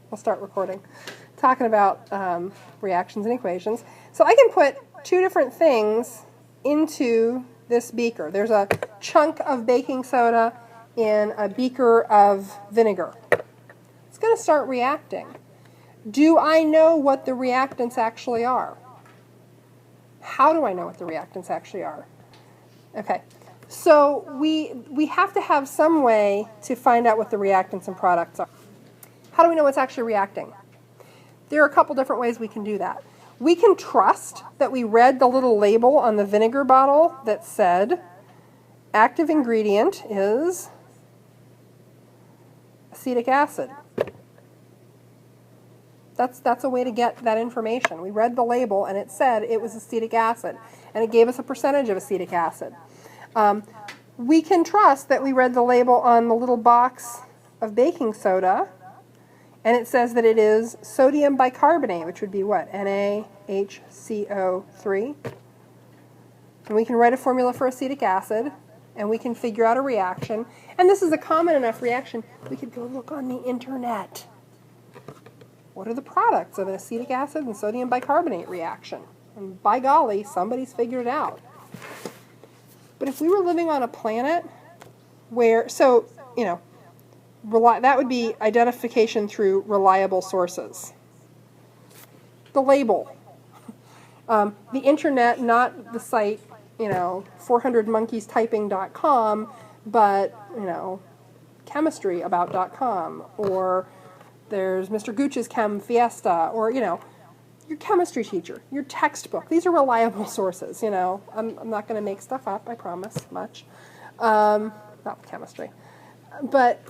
we'll start recording. Talking about reactions and equations. So I can put two different things into this beaker. There's a chunk of baking soda in a beaker of vinegar. It's going to start reacting. Do I know what the reactants actually are? How do I know what the reactants actually are? Okay, so we have to have some way to find out what the reactants and products are. How do we know what's actually reacting? There are a couple different ways we can do that. We can trust that we read the little label on the vinegar bottle that said active ingredient is acetic acid. That's a way to get that information. We read the label and it said it was acetic acid, and it gave us a percentage of acetic acid. We can trust that we read the label on the little box of baking soda, and it says that it is sodium bicarbonate, which would be what? NaHCO3. And we can write a formula for acetic acid, and we can figure out a reaction. And this is a common enough reaction, we could go look on the internet. What are the products of an acetic acid and sodium bicarbonate reaction? And by golly, somebody's figured it out. But if we were living on a planet where, so, you know, that would be identification through reliable sources. The label. The internet, not the site, you know, 400monkeystyping.com, but, you know, chemistryAbout.com, or there's Mr. Gooch's Chem Fiesta, or, you know, your chemistry teacher, your textbook. These are reliable sources, you know. I'm not going to make stuff up, I promise, much. Not with chemistry. But,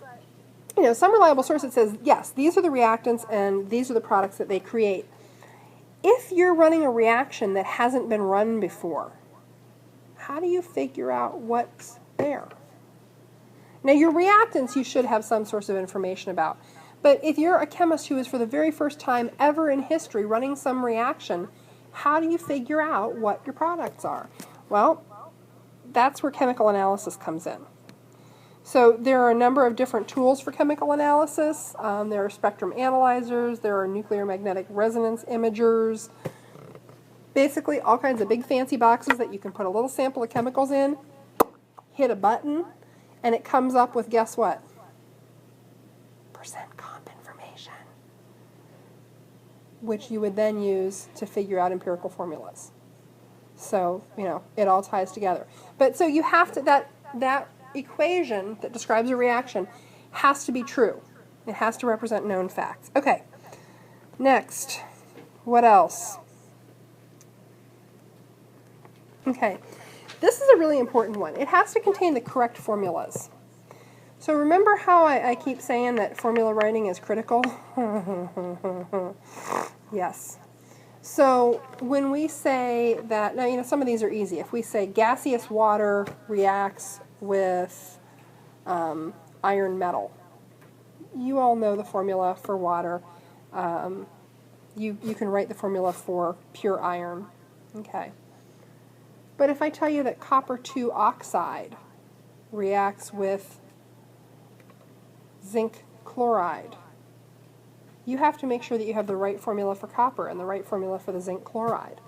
you know, some reliable source that says, yes, these are the reactants and these are the products that they create. If you're running a reaction that hasn't been run before, how do you figure out what's there? Now, your reactants you should have some source of information about. But if you're a chemist who is for the very first time ever in history running some reaction, how do you figure out what your products are? Well, that's where chemical analysis comes in. So there are a number of different tools for chemical analysis. There are spectrum analyzers, there are nuclear magnetic resonance imagers, basically all kinds of big fancy boxes that you can put a little sample of chemicals in, hit a button, and it comes up with, guess what? Percent comp information, which you would then use to figure out empirical formulas. So, you know, it all ties together. But so you have to, that equation that describes a reaction has to be true. It has to represent known facts. Okay, next, what else? Okay, this is a really important one. It has to contain the correct formulas. So remember how I keep saying that formula writing is critical? Yes. So when we say that, now you know some of these are easy. If we say gaseous water reacts with iron metal, you all know the formula for water. You can write the formula for pure iron. Okay. But if I tell you that copper 2 oxide reacts with zinc chloride, you have to make sure that you have the right formula for copper and the right formula for the zinc chloride.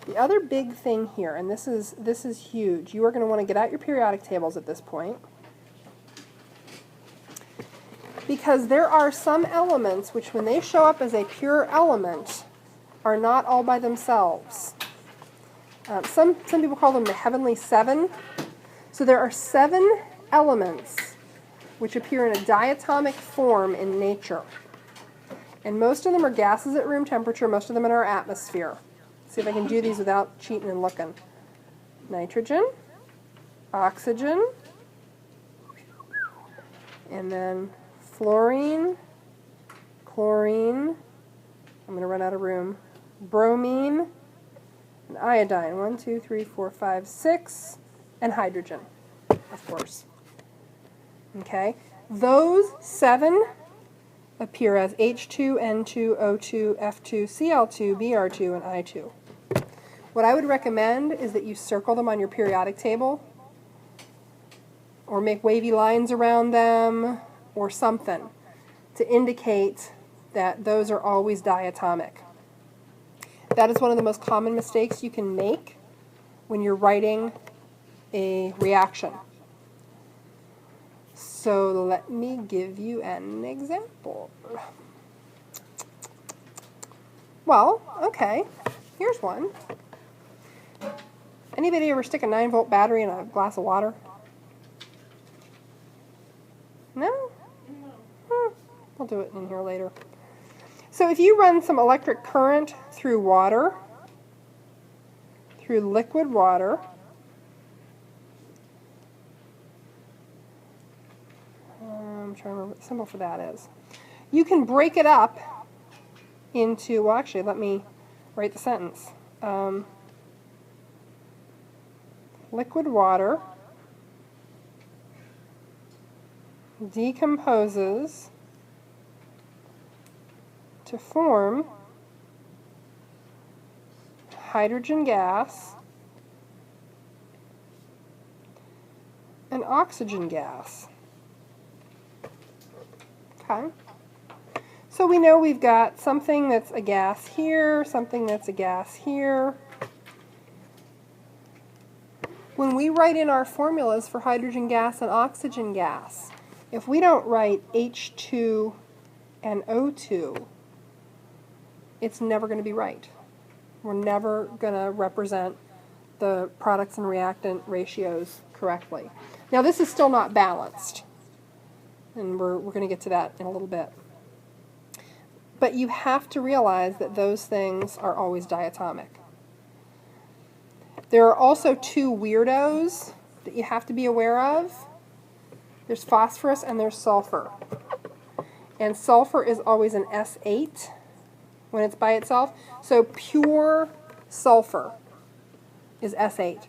The other big thing here, and this is huge, you are going to want to get out your periodic tables at this point, because there are some elements which when they show up as a pure element are not all by themselves. Some people call them the heavenly seven. So there are 7 elements which appear in a diatomic form in nature. And most of them are gases at room temperature, most of them in our atmosphere. Let's see if I can do these without cheating and looking. Nitrogen, oxygen, and then fluorine, chlorine, I'm going to run out of room, bromine, and iodine, 1, 2, 3, 4, 5, 6, and hydrogen, of course. Okay, those 7 appear as H2, N2, O2, F2, Cl2, Br2, and I2. What I would recommend is that you circle them on your periodic table, or make wavy lines around them, or something to indicate that those are always diatomic. That is one of the most common mistakes you can make when you're writing a reaction. So let me give you an example. Well, okay, here's one. Anybody ever stick a 9-volt battery in a glass of water? No? I'll do it in here later. So if you run some electric current through water, through liquid water, I'm trying to remember what the symbol for that is. You can break it up into, well actually let me write the sentence. Liquid water decomposes to form hydrogen gas and oxygen gas. Okay. So we know we've got something that's a gas here, something that's a gas here. When we write in our formulas for hydrogen gas and oxygen gas, if we don't write H2 and O2, it's never going to be right. We're never going to represent the products and reactant ratios correctly. Now this is still not balanced, and we're going to get to that in a little bit. But you have to realize that those things are always diatomic. There are also two weirdos that you have to be aware of. There's phosphorus and there's sulfur. And sulfur is always an S8 when it's by itself. So pure sulfur is S8,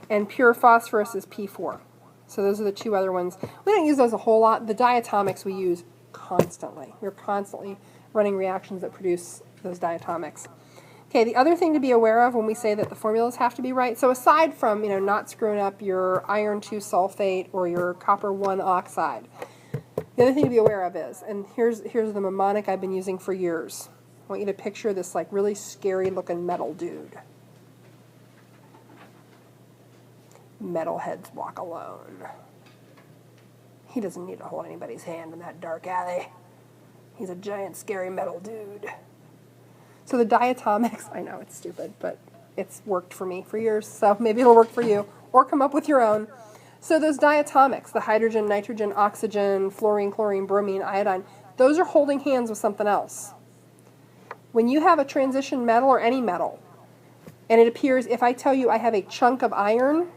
and pure phosphorus is P4. So those are the two other ones. We don't use those a whole lot. The diatomics we use constantly. We're constantly running reactions that produce those diatomics. Okay, the other thing to be aware of when we say that the formulas have to be right, so aside from, not screwing up your iron 2 sulfate or your copper 1 oxide, the other thing to be aware of is, and here's the mnemonic I've been using for years. I want you to picture this like really scary looking metal dude. Metalheads walk alone. He doesn't need to hold anybody's hand in that dark alley. He's a giant scary metal dude. So the diatomics, I know it's stupid, but it's worked for me for years, so maybe it'll work for you, or come up with your own. So those diatomics, the hydrogen, nitrogen, oxygen, fluorine, chlorine, bromine, iodine, those are holding hands with something else. When you have a transition metal or any metal, and it appears, if I tell you I have a chunk of iron,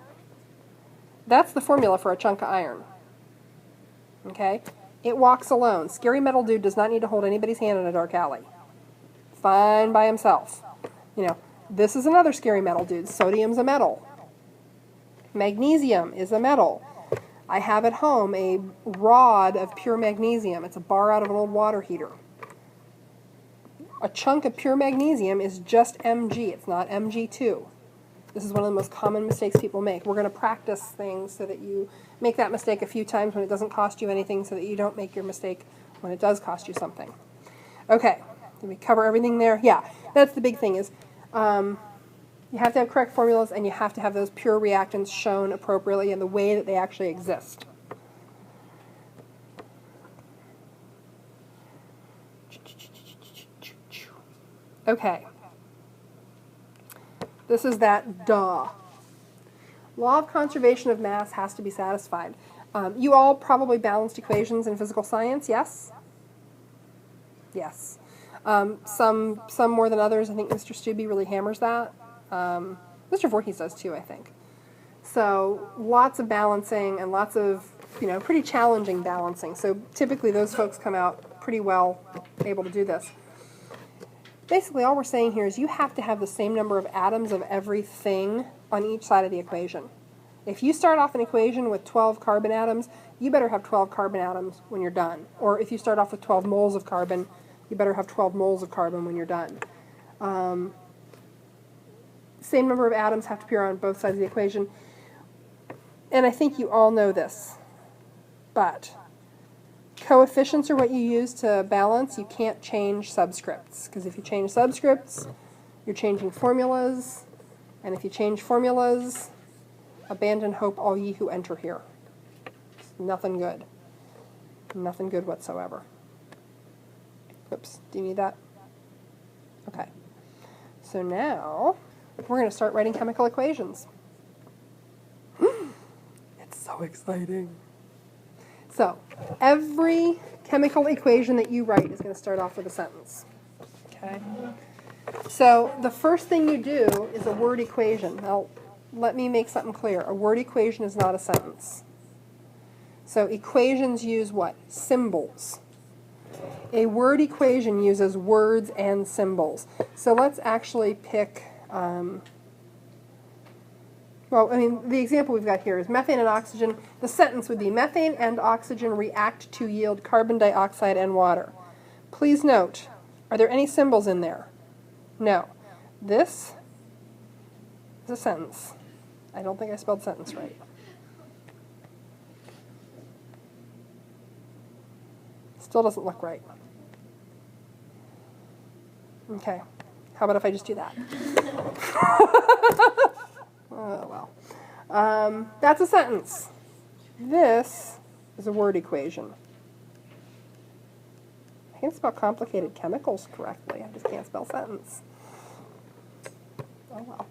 that's the formula for a chunk of iron. Okay? It walks alone. Scary metal dude does not need to hold anybody's hand in a dark alley. Fine by himself. This is another scary metal dude. Sodium's a metal. Magnesium is a metal. I have at home a rod of pure magnesium. It's a bar out of an old water heater. A chunk of pure magnesium is just Mg. It's not Mg2. This is one of the most common mistakes people make. We're going to practice things so that you make that mistake a few times when it doesn't cost you anything, so that you don't make your mistake when it does cost you something. Okay, did we cover everything there? Yeah, that's the big thing is you have to have correct formulas, and you have to have those pure reactants shown appropriately in the way that they actually exist. Okay. This is that duh. Law of conservation of mass has to be satisfied. You all probably balanced equations in physical science, yes? Yes. Some more than others. I think Mr. Stubbe really hammers that. Mr. Voorhees does too, I think. So lots of balancing and lots of, pretty challenging balancing. So typically those folks come out pretty well able to do this. Basically, all we're saying here is you have to have the same number of atoms of everything on each side of the equation. If you start off an equation with 12 carbon atoms, you better have 12 carbon atoms when you're done. Or if you start off with 12 moles of carbon, you better have 12 moles of carbon when you're done. Same number of atoms have to appear on both sides of the equation. And I think you all know this. But Coefficients are what you use to balance. You can't change subscripts, because if you change subscripts, you're changing formulas, and if you change formulas, abandon hope all ye who enter here. It's nothing good. Nothing good whatsoever. Oops, do you need that? Okay. So now, we're going to start writing chemical equations. It's so exciting. So, every chemical equation that you write is going to start off with a sentence. Okay? So, the first thing you do is a word equation. Now, let me make something clear. A word equation is not a sentence. So, equations use what? Symbols. A word equation uses words and symbols. So, let's actually pick... the example we've got here is methane and oxygen. The sentence would be methane and oxygen react to yield carbon dioxide and water. Please note, are there any symbols in there? No. This is a sentence. I don't think I spelled sentence right. Still doesn't look right. Okay. How about if I just do that? Oh, well. That's a sentence. This is a word equation. I can spell complicated chemicals correctly. I just can't spell sentence. Oh, well.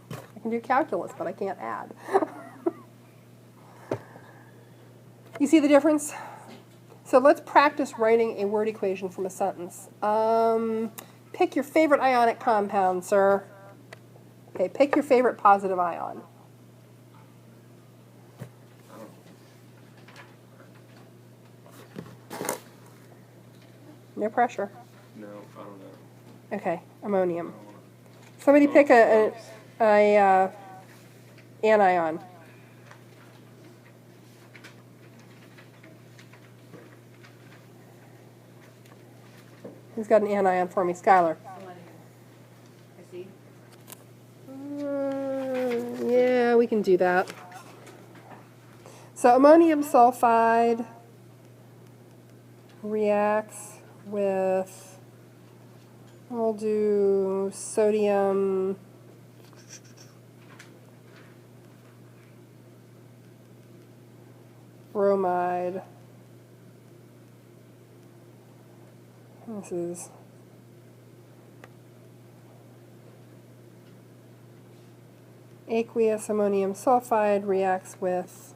I can do calculus, but I can't add. You see the difference? So let's practice writing a word equation from a sentence. Pick your favorite ionic compound, sir. Okay, pick your favorite positive ion. No pressure. No, I don't know. Okay, ammonium. Somebody pick an anion. Who's got an anion for me? Skylar. Yeah, we can do that. So ammonium sulfide reacts with, we'll do sodium bromide. This is aqueous ammonium sulfide reacts with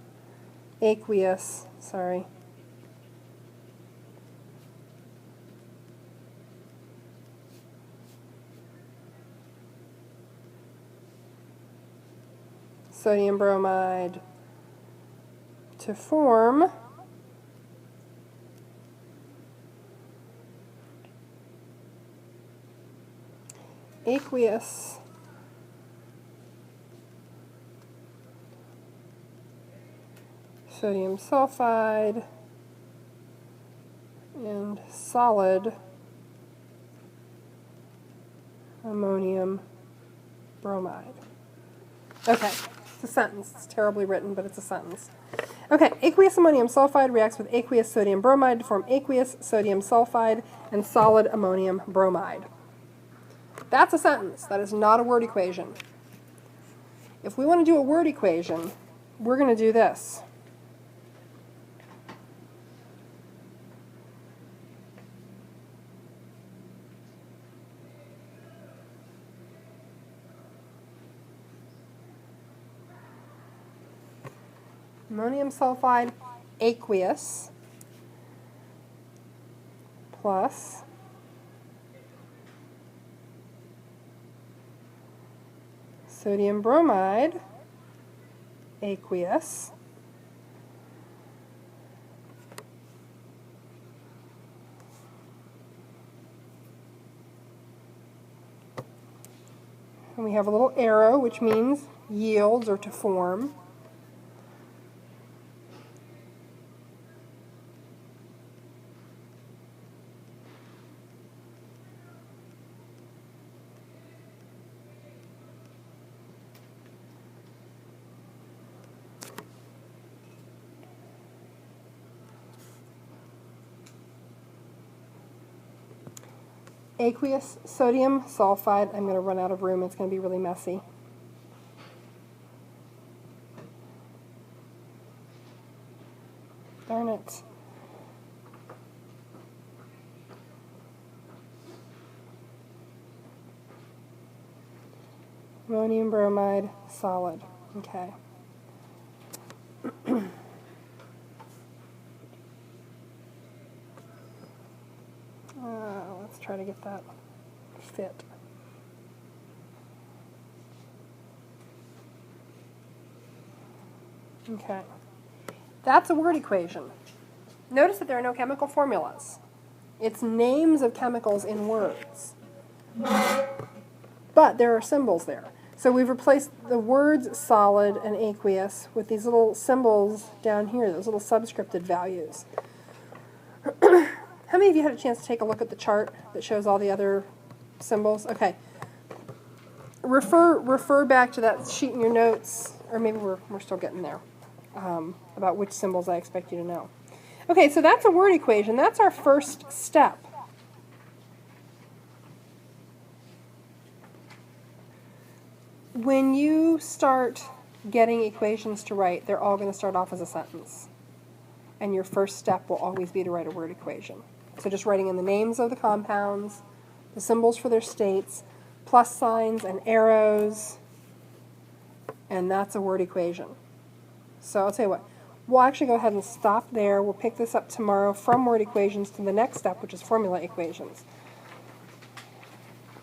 aqueous, sodium bromide to form aqueous sodium sulfide and solid ammonium bromide. Okay, it's a sentence. It's terribly written, but it's a sentence. Okay, aqueous ammonium sulfide reacts with aqueous sodium bromide to form aqueous sodium sulfide and solid ammonium bromide. That's a sentence. That is not a word equation. If we want to do a word equation, we're going to do this. Ammonium sulfide aqueous plus sodium bromide aqueous and we have a little arrow which means yields or to form. aqueous sodium sulfide. I'm going to run out of room. It's going to be really messy. Darn it. Ammonium bromide, solid. Okay. Let's try to get that fit. Okay. That's a word equation. Notice that there are no chemical formulas. It's names of chemicals in words. But there are symbols there. So we've replaced the words solid and aqueous with these little symbols down here, those little subscripted values. How many of you had a chance to take a look at the chart that shows all the other symbols? Okay. Refer back to that sheet in your notes, or maybe we're still getting there, about which symbols I expect you to know. Okay, so that's a word equation. That's our first step. When you start getting equations to write, they're all going to start off as a sentence. And your first step will always be to write a word equation. So just writing in the names of the compounds, the symbols for their states, plus signs and arrows, and that's a word equation. So I'll tell you what, we'll actually go ahead and stop there. We'll pick this up tomorrow from word equations to the next step, which is formula equations.